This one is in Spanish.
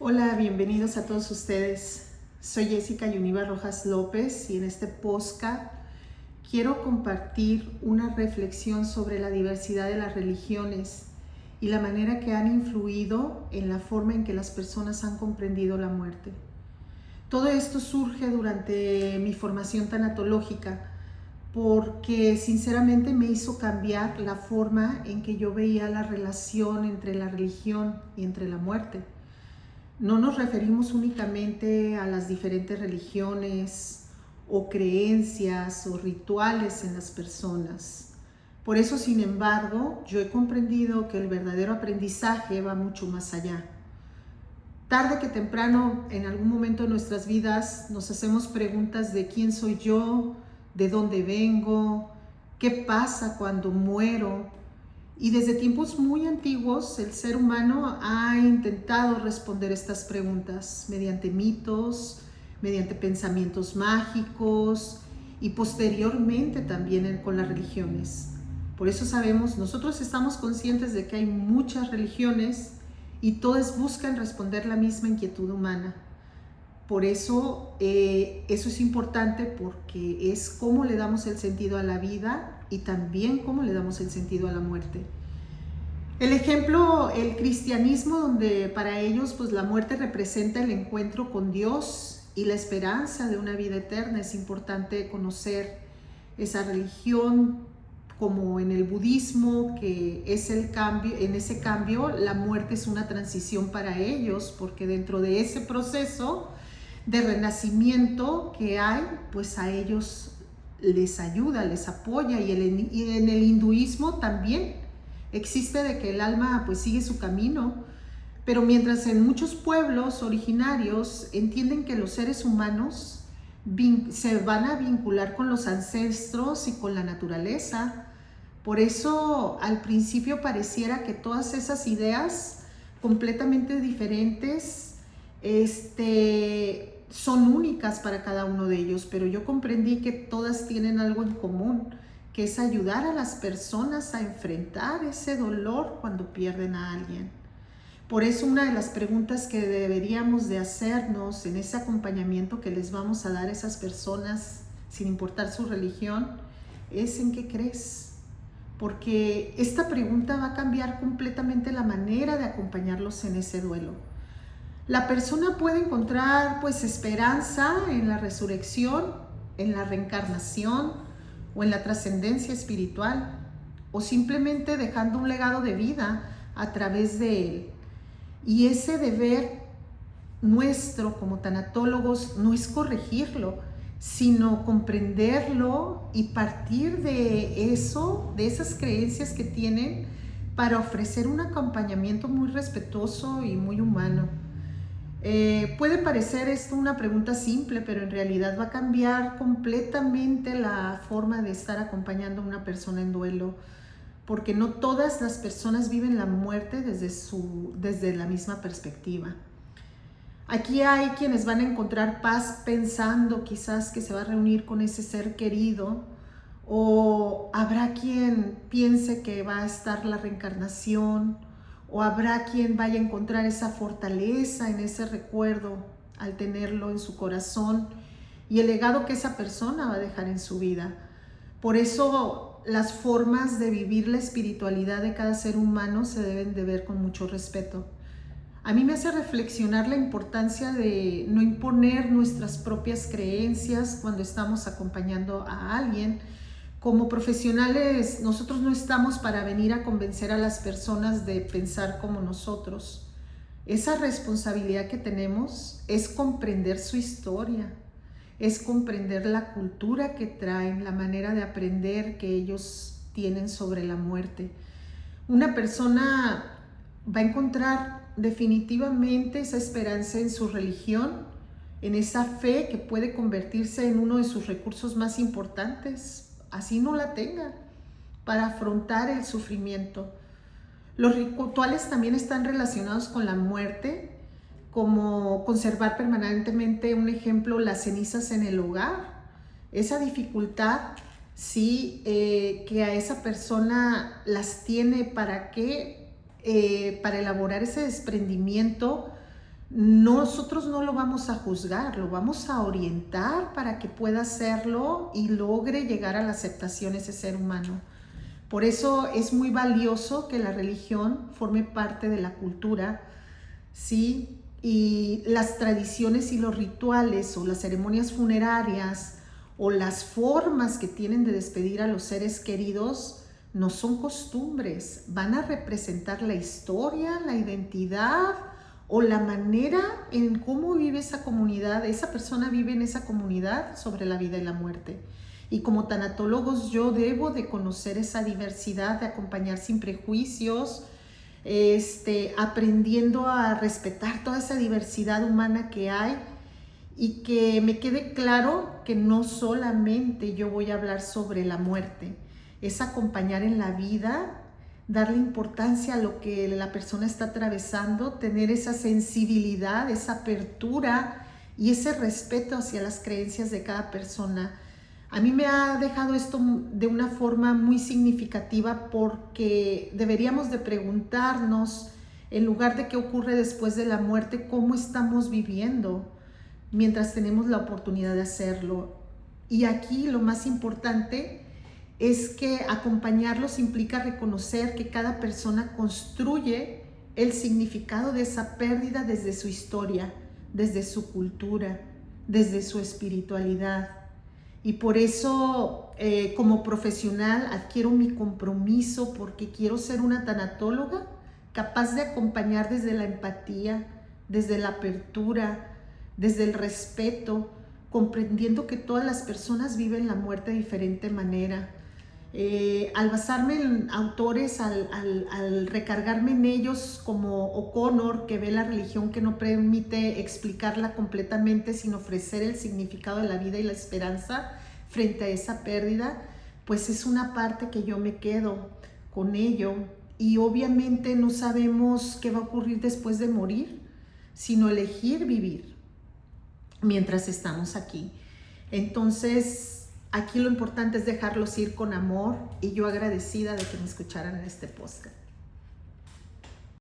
Hola, bienvenidos a todos ustedes. Soy Jessica Yuniva Rojas López y en este podcast quiero compartir una reflexión sobre la diversidad de las religiones y la manera que han influido en la forma en que las personas han comprendido la muerte. Todo esto surge durante mi formación tanatológica porque sinceramente me hizo cambiar la forma en que yo veía la relación entre la religión y entre la muerte. No nos referimos únicamente a las diferentes religiones o creencias o rituales en las personas. Por eso, sin embargo, yo he comprendido que el verdadero aprendizaje va mucho más allá. Tarde que temprano, en algún momento de nuestras vidas, nos hacemos preguntas de quién soy yo, de dónde vengo, qué pasa cuando muero. Y desde tiempos muy antiguos, el ser humano ha intentado responder estas preguntas mediante mitos, mediante pensamientos mágicos y posteriormente también con las religiones. Por eso sabemos, nosotros estamos conscientes de que hay muchas religiones y todas buscan responder la misma inquietud humana. Por eso, eso es importante porque es cómo le damos el sentido a la vida y también cómo le damos el sentido a la muerte. El ejemplo, el cristianismo, donde para ellos pues la muerte representa el encuentro con Dios y la esperanza de una vida eterna. Es importante conocer esa religión, como en el budismo, que es el cambio. En ese cambio la muerte es una transición para ellos, porque dentro de ese proceso de renacimiento que hay, pues a ellos les ayuda, les apoya. Y en el hinduismo también existe de que el alma pues sigue su camino, pero mientras en muchos pueblos originarios entienden que los seres humanos se van a vincular con los ancestros y con la naturaleza. Por eso al principio pareciera que todas esas ideas completamente diferentes son únicas para cada uno de ellos, pero yo comprendí que todas tienen algo en común, que es ayudar a las personas a enfrentar ese dolor cuando pierden a alguien. Por eso una de las preguntas que deberíamos de hacernos en ese acompañamiento que les vamos a dar a esas personas, sin importar su religión, es ¿en qué crees? Porque esta pregunta va a cambiar completamente la manera de acompañarlos en ese duelo. La persona puede encontrar pues esperanza en la resurrección, en la reencarnación o en la trascendencia espiritual, o simplemente dejando un legado de vida a través de él. Y ese deber nuestro como tanatólogos no es corregirlo, sino comprenderlo y partir de eso, de esas creencias que tienen, para ofrecer un acompañamiento muy respetuoso y muy humano. Puede parecer esto una pregunta simple, pero en realidad va a cambiar completamente la forma de estar acompañando a una persona en duelo, porque no todas las personas viven la muerte desde la misma perspectiva. Aquí hay quienes van a encontrar paz pensando quizás que se va a reunir con ese ser querido, o habrá quien piense que va a estar la reencarnación, o habrá quien vaya a encontrar esa fortaleza en ese recuerdo al tenerlo en su corazón y el legado que esa persona va a dejar en su vida. Por eso las formas de vivir la espiritualidad de cada ser humano se deben de ver con mucho respeto. A mí me hace reflexionar la importancia de no imponer nuestras propias creencias cuando estamos acompañando a alguien. Como profesionales, nosotros no estamos para venir a convencer a las personas de pensar como nosotros. Esa responsabilidad que tenemos es comprender su historia, es comprender la cultura que traen, la manera de aprender que ellos tienen sobre la muerte. Una persona va a encontrar definitivamente esa esperanza en su religión, en esa fe que puede convertirse en uno de sus recursos más importantes, así no la tenga, para afrontar el sufrimiento. Los rituales también están relacionados con la muerte, como conservar permanentemente, un ejemplo, las cenizas en el hogar. Esa dificultad, sí, que a esa persona las tiene para elaborar ese desprendimiento nosotros no lo vamos a juzgar, lo vamos a orientar para que pueda hacerlo y logre llegar a la aceptación ese ser humano. Por eso es muy valioso que la religión forme parte de la cultura, ¿sí? Y las tradiciones y los rituales o las ceremonias funerarias o las formas que tienen de despedir a los seres queridos no son costumbres, van a representar la historia, la identidad o la manera en cómo vive esa comunidad, esa persona vive en esa comunidad sobre la vida y la muerte. Y como tanatólogos yo debo de conocer esa diversidad, de acompañar sin prejuicios, aprendiendo a respetar toda esa diversidad humana que hay y que me quede claro que no solamente yo voy a hablar sobre la muerte, es acompañar en la vida, darle importancia a lo que la persona está atravesando, tener esa sensibilidad, esa apertura y ese respeto hacia las creencias de cada persona. A mí me ha dejado esto de una forma muy significativa porque deberíamos de preguntarnos, en lugar de qué ocurre después de la muerte, cómo estamos viviendo mientras tenemos la oportunidad de hacerlo. Y aquí lo más importante es que acompañarlos implica reconocer que cada persona construye el significado de esa pérdida desde su historia, desde su cultura, desde su espiritualidad. Y por eso, como profesional, adquiero mi compromiso porque quiero ser una tanatóloga capaz de acompañar desde la empatía, desde la apertura, desde el respeto, comprendiendo que todas las personas viven la muerte de diferente manera. Al basarme en autores, al recargarme en ellos como O'Connor, que ve la religión que no permite explicarla completamente sin ofrecer el significado de la vida y la esperanza frente a esa pérdida, pues es una parte que yo me quedo con ello. Y obviamente no sabemos qué va a ocurrir después de morir, sino elegir vivir mientras estamos aquí. Entonces, aquí lo importante es dejarlos ir con amor y yo agradecida de que me escucharan en este podcast.